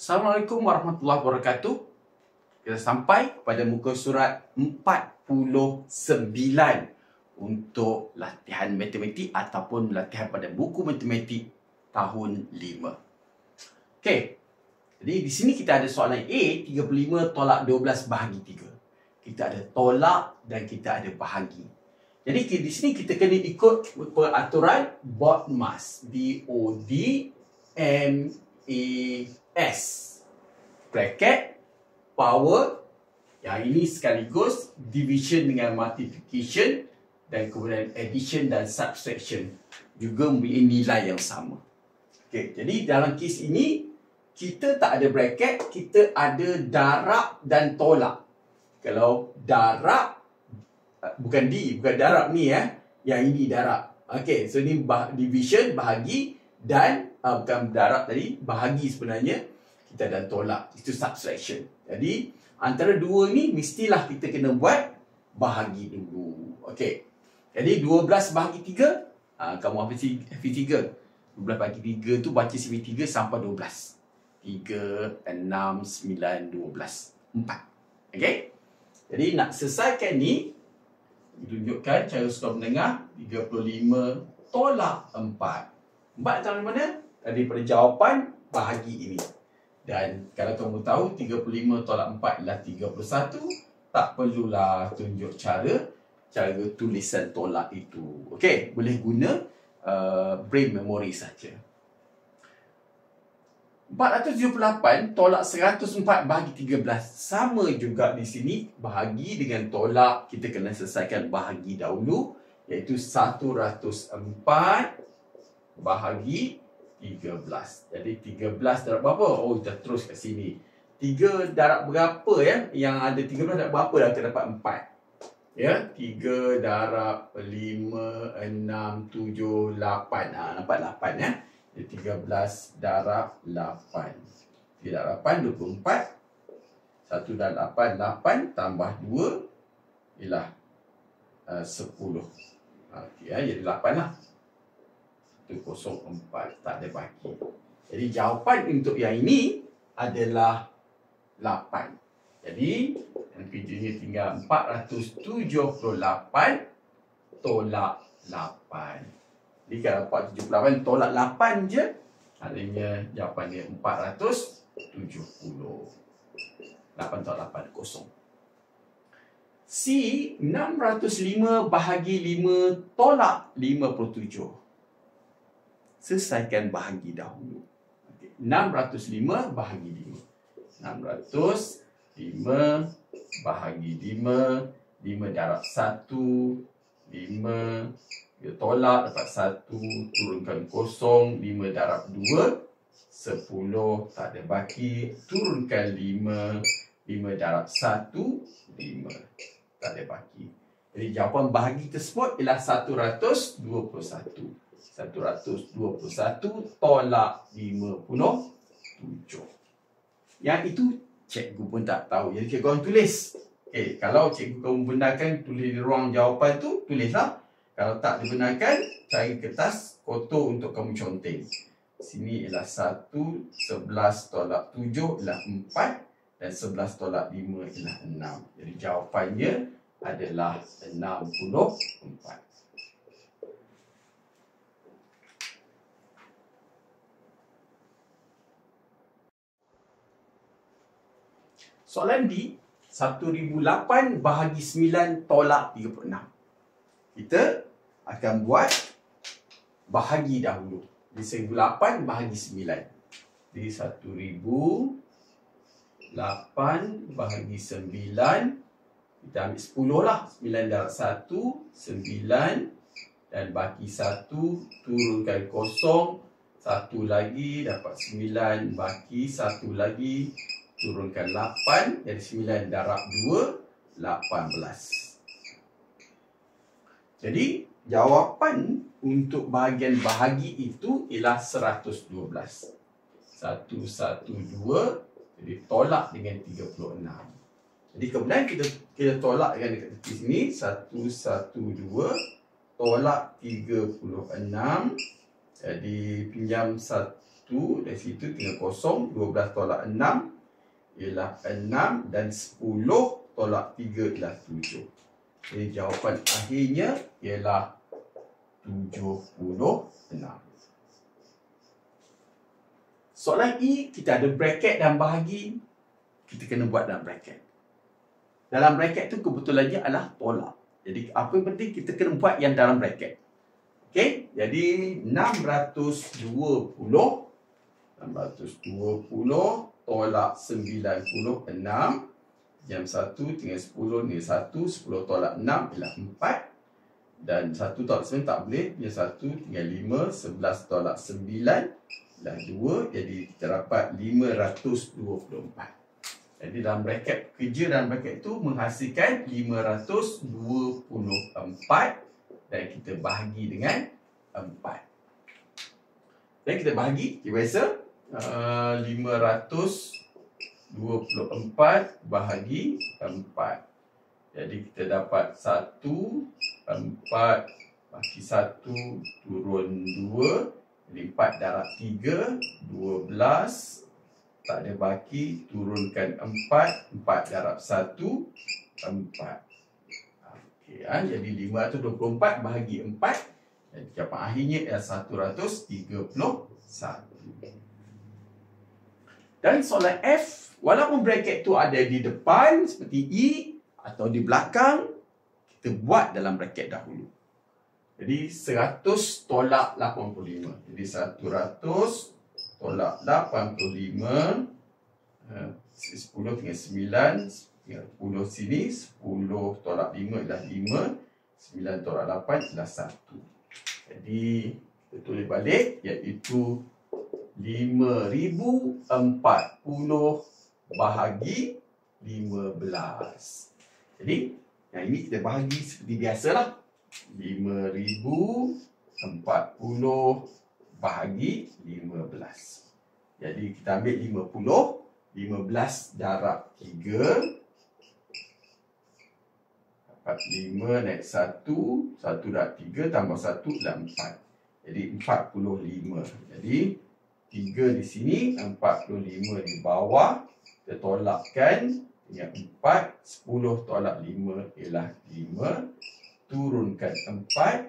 Assalamualaikum warahmatullahi wabarakatuh. Kita sampai kepada muka surat 49 untuk latihan matematik ataupun latihan pada buku matematik tahun 5. Okey. Jadi di sini kita ada soalan A, 35 tolak 12 bahagi 3. Kita ada tolak dan kita ada bahagi. Jadi di sini kita kena ikut peraturan BODMAS. BODMAS. Bracket, power, yang ini sekaligus division dengan multiplication, dan kemudian addition dan subtraction juga mempunyai nilai yang sama. Okey, jadi dalam kes ini kita tak ada bracket, kita ada darab dan tolak. Kalau darab, bukan darab ni yang ini darab. Okey, so ini division, bahagi, dan bukan darab tadi, bahagi sebenarnya. Kita dah tolak, itu subtraction. Jadi antara dua ni mestilah kita kena buat bahagi dulu. Okey. Jadi 12 bahagi 3, kamu hafiz 3. 12 bahagi 3 tu baca CV3 sampai 12. 3, 6, 9, 12, 4. Okey. Jadi nak selesaikan ni, tunjukkan cara skor menengah 35 tolak 4. 4 datang dari mana? Daripada jawapan bahagi ini. Dan kalau kamu tahu 35 tolak 4 adalah 31, tak perlulah tunjuk cara tulisan tolak itu. Okey, boleh guna brain memory saja. 478 tolak 104 bahagi 13. Sama juga di sini, bahagi dengan tolak kita kena selesaikan bahagi dahulu, iaitu 104 bahagi 13. Jadi 13 darab berapa? Oh, kita terus kat sini. 3 darab berapa ya? Yang ada 13 darab berapa dah kita dapat 4. Ya, 3 darab 5, 6, 7, 8. Nampak 8 ya. Jadi 13 darab 8. 3 darab 8, 24. 1 darab 8, 8 tambah 2 ialah 10. Okey ya, jadi 8 lah. 104, tak ada bagi. Jadi jawapan untuk yang ini adalah 8. Jadi yang kejunya tinggal 478 tolak 8. Jadi kalau 478 tolak 8 je, artinya jawapan dia 470. 8 tolak 8, kosong. C, 605 bahagi 5 tolak 57. Selesaikan bahagi dahulu. 605 bahagi 5. 605 bahagi 5. 5 darab 1. 5. Dia tolak, dapat 1. Turunkan kosong. 5 darab 2. 10. Tak ada baki. Turunkan 5. 5 darab 1. 5. Tak ada baki. Jadi jawapan bahagi tersebut ialah 121. 121 tolak 57. Yang itu cikgu pun tak tahu. Jadi cikgu orang tulis. Okay, kalau cikgu kamu benarkan tulis di ruang jawapan tu, tulislah. Kalau tak dibenarkan, cari kertas kotor untuk kamu conteng. Sini ialah 1, 11 tolak 7 ialah 4 dan 11 tolak 5 ialah 6. Jadi jawapannya adalah 64. Soalan D, 1008 bahagi 9 tolak 36. Kita akan buat bahagi dahulu. Di 1008 bahagi 9. Jadi 1008 bahagi 9. Kita ambil 10 lah. 9 darab 1, 9. Dan baki 1, turunkan kosong. 1 lagi, dapat 9. Baki 1 lagi. Turunkan 8, jadi 9 darab 2, 18. Jadi, jawapan untuk bahagian bahagi itu ialah 112. 112, jadi tolak dengan 36. Jadi, kemudian kita tolak dengan dekat tepi sini. 112, tolak 36. Jadi, pinjam 1 1, dari situ tinggal kosong. 12 tolak 6 ialah 6 dan 10 tolak 3 ialah 7. Jadi jawapan akhirnya ialah 76. Soalan E, kita ada bracket dan bahagi. Kita kena buat dalam bracket. Dalam bracket tu kebetulannya adalah tolak. Jadi apa yang penting kita kena buat yang dalam bracket. Okey, jadi 620 tolak 96. Jam 1 tinggal 10 ni 1. 10 tolak 6 ialah 4. Dan 1 tolak 9 tak boleh. Yang 1 tinggal 5. 11 tolak 9 ialah 2. Jadi kita dapat 524. Jadi dalam bracket, kerja dalam bracket tu menghasilkan 524. Dan kita bahagi dengan 4. Dan kita bahagi, biasa 524 bahagi 4. Jadi kita dapat 1, 4 bagi 1 turun 2. Jadi 4 darab 3, 12. Tak ada baki, turunkan 4. 4 darab 1, 4. Okey, jadi 524 bahagi 4. Dan jawapan akhirnya ialah 131. Dan soalan F, walaupun bracket tu ada di depan seperti E atau di belakang, kita buat dalam bracket dahulu. Jadi 100 tolak 85. Jadi 100 tolak 85. 10 tinggal 9. Tinggal 10 sini. 10 tolak 5 ialah 5. 9 tolak 8 ialah 1. Jadi kita tulis balik, iaitu 5040 bahagi 15. Jadi yang ini kita bahagi seperti biasalah. 5040 bahagi 15. Jadi kita ambil 50. 15 darab 3. Dapat 5 naik 1. 1 darab 3 tambah 1 adalah 4. Jadi 45. Jadi 3 di sini, 45 di bawah. Kita tolakkan. Ingat 4. 10 tolak 5 ialah 5. Turunkan 4.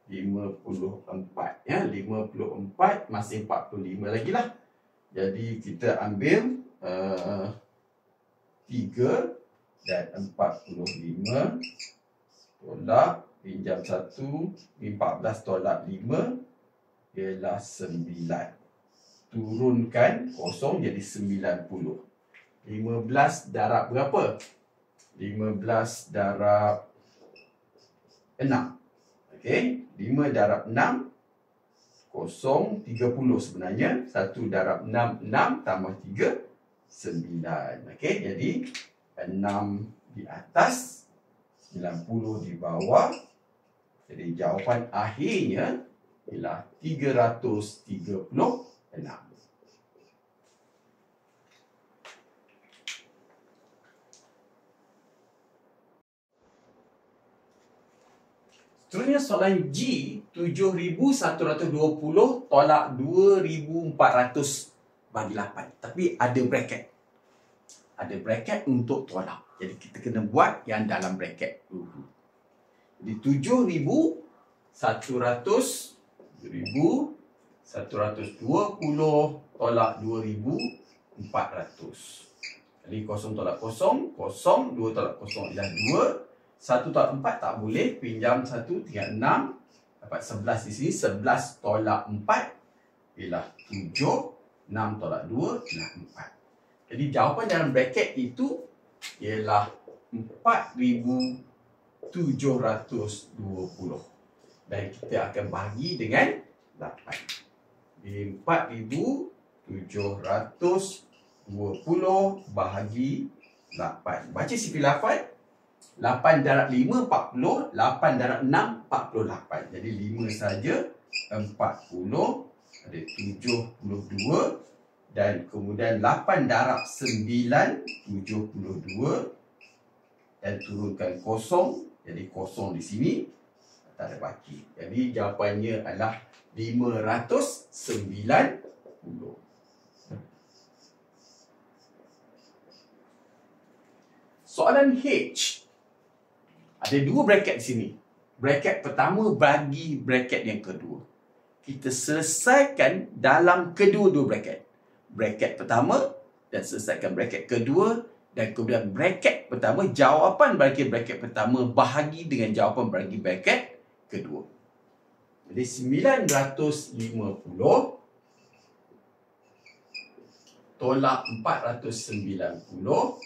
54. Ya, 54 masih 45 lagi lah. Jadi kita ambil 3 dan 45 tolak, pinjam 1, 14 tolak 5 ialah 9. Turunkan kosong jadi 90. 15 darab berapa? 15 darab 6. Okey, 5 darab 6 kosong, 30 sebenarnya. 1 darab 6, 6 tambah 3, 9. Okey, jadi 6 di atas, 90 di bawah. Jadi jawapan akhirnya ialah 336. Seterusnya soalan G, 7120 tolak 2400 bagi 8. Tapi ada bracket. Ada bracket untuk tolak. Jadi kita kena buat yang dalam bracket dulu. Jadi 7120 tolak 2400. Jadi kosong tolak kosong, kosong, 2 tolak kosong ialah 2. 1 tolak 4 tak boleh, pinjam 1 tinggal 6. Dapat 11 di sini, 11 tolak 4 ialah 7. 6 tolak 2 ialah 4. Jadi jawapan dalam bracket itu ialah 4720. Dan kita akan bahagi dengan 8. Jadi 4720 bahagi 8. Baca CP8. 8 darab 5, 40. 8 darab 6, 48. Jadi 5 saja. 40. Ada 72. Dan kemudian 8 darab 9, 72. Dan turunkan kosong. Jadi kosong di sini. Tak ada baki. Jadi jawapannya adalah 590. Soalan H. Ada dua bracket di sini. Bracket pertama bagi bracket yang kedua. Kita selesaikan dalam kedua-dua bracket. Bracket pertama dan selesaikan bracket kedua. Dan kemudian bracket pertama, jawapan bagi bracket pertama bahagi dengan jawapan bagi bracket kedua. Jadi 950 tolak 490.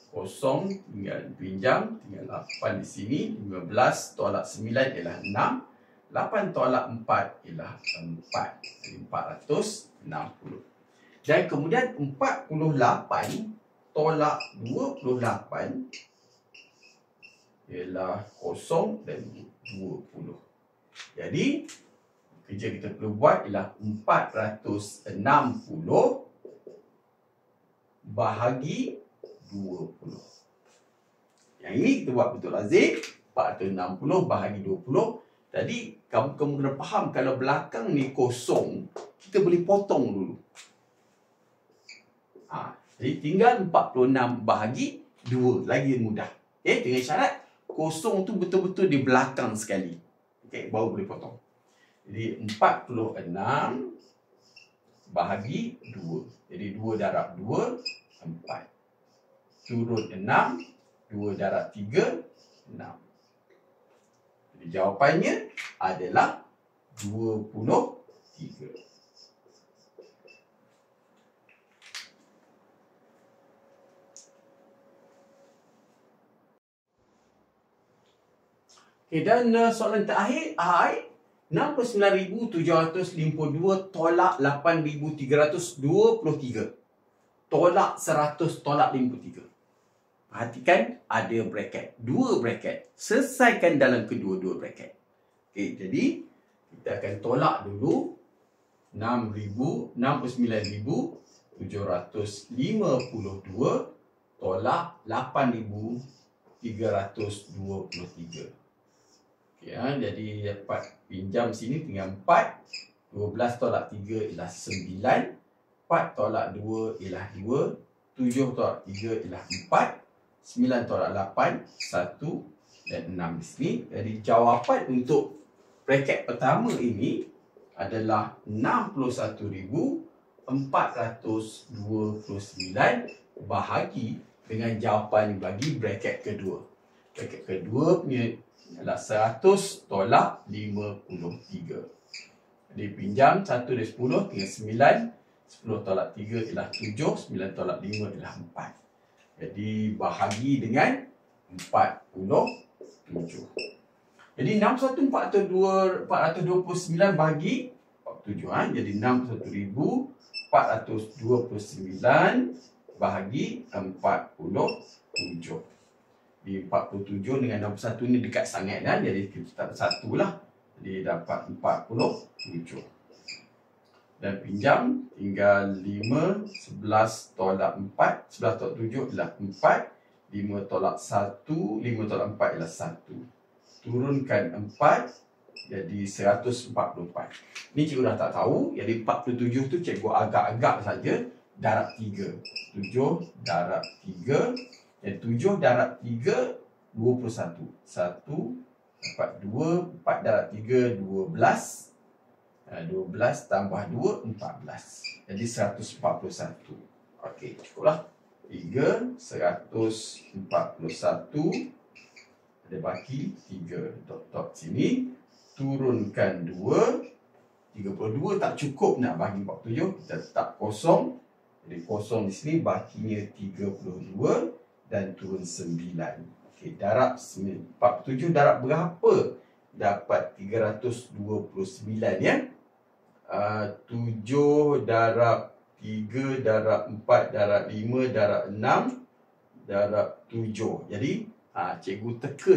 Kosong tinggal pinjam, tinggal 8 di sini. 15 tolak 9 ialah 6. 8 tolak 4 ialah 4. Jadi 460. Dan kemudian 48 tolak 28 ialah kosong dan 20. Jadi kerja kita perlu buat ialah 460 bahagi 20. Yang ini kita buat betul lazim. 460 bahagi 20. Tadi kamu kena faham kalau belakang ni kosong, kita boleh potong dulu. Jadi tinggal 46 bahagi 2. Lagi mudah. Okay, dengan syarat kosong tu betul-betul di belakang sekali. Okay, baru boleh potong. Jadi 46 bahagi 2. Jadi 2 darab 2, 4. Turun 6. 2 darab 3, 6. Jadi jawapannya adalah 23. Okay, dan soalan terakhir, 69,752 tolak 8,323. Tolak 100 tolak 53. Perhatikan ada bracket. Dua bracket. Selesaikan dalam kedua-dua bracket. Okay, jadi kita akan tolak dulu 69,752 tolak 8,323. Okay, jadi dapat pinjam sini tinggal 4. 12 tolak 3 ialah 9. 4 tolak 2 ialah 2. 7 tolak 3 ialah 4. 9 tolak 8, 1 dan 6 di sini. Jadi jawapan untuk bracket pertama ini adalah 61,429 bahagi dengan jawapan bagi bracket kedua. Bracket kedua punya adalah 100 tolak 53. Jadi pinjam 1 dari 10 tinggal 9. 10 tolak 3 ialah 7. 9 tolak 5 ialah 4. Jadi bahagi dengan 47. Jadi 61,429 bahagi 47. Jadi 61,429 bahagi 47. Di 47 dengan 61 ni dekat sangat kan. Jadi kita tak 1 lah. Jadi dapat 47. Dan pinjam tinggal 5, 11 tolak 4, 11 tolak 7 ialah 4, 5 tolak 1, 5 tolak 4 ialah 1. Turunkan 4, jadi 144. Ni cikgu dah tak tahu, jadi 47 tu cikgu agak-agak saja darab 3. 7 darab 3, dan 7 darab 3, 21. 1 dapat 2, 4 darab 3, 12. 12 tambah 2, 14. Jadi 141. Okey, cukuplah. 3, 141. Ada baki 3. Dot sini. Turunkan 2. 32 tak cukup nak bagi 47. Kita letak kosong. Jadi kosong di sini bakinya 32. Dan turun 9. Okey, darab 47 darab berapa? Dapat 329 ya. 7 darab 3 darab 4 darab 5 darab 6 darab 7. Jadi cikgu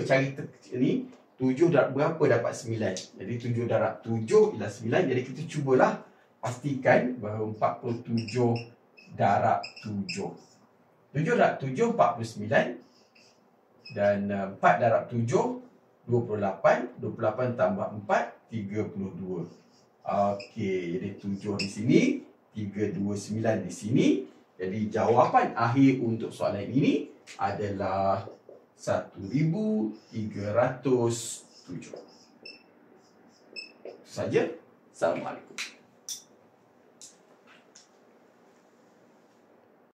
cari ni 7 darab berapa dapat 9. Jadi 7 darab 7 ialah 9. Jadi kita cubalah pastikan bahawa 47 darab 7. 7 darab 7 49. Dan 4 darab 7 28. 28 tambah 4 32. Okey, jadi 7 di sini, 329 di sini. Jadi jawapan akhir untuk soalan ini adalah 1307. Saja. Assalamualaikum.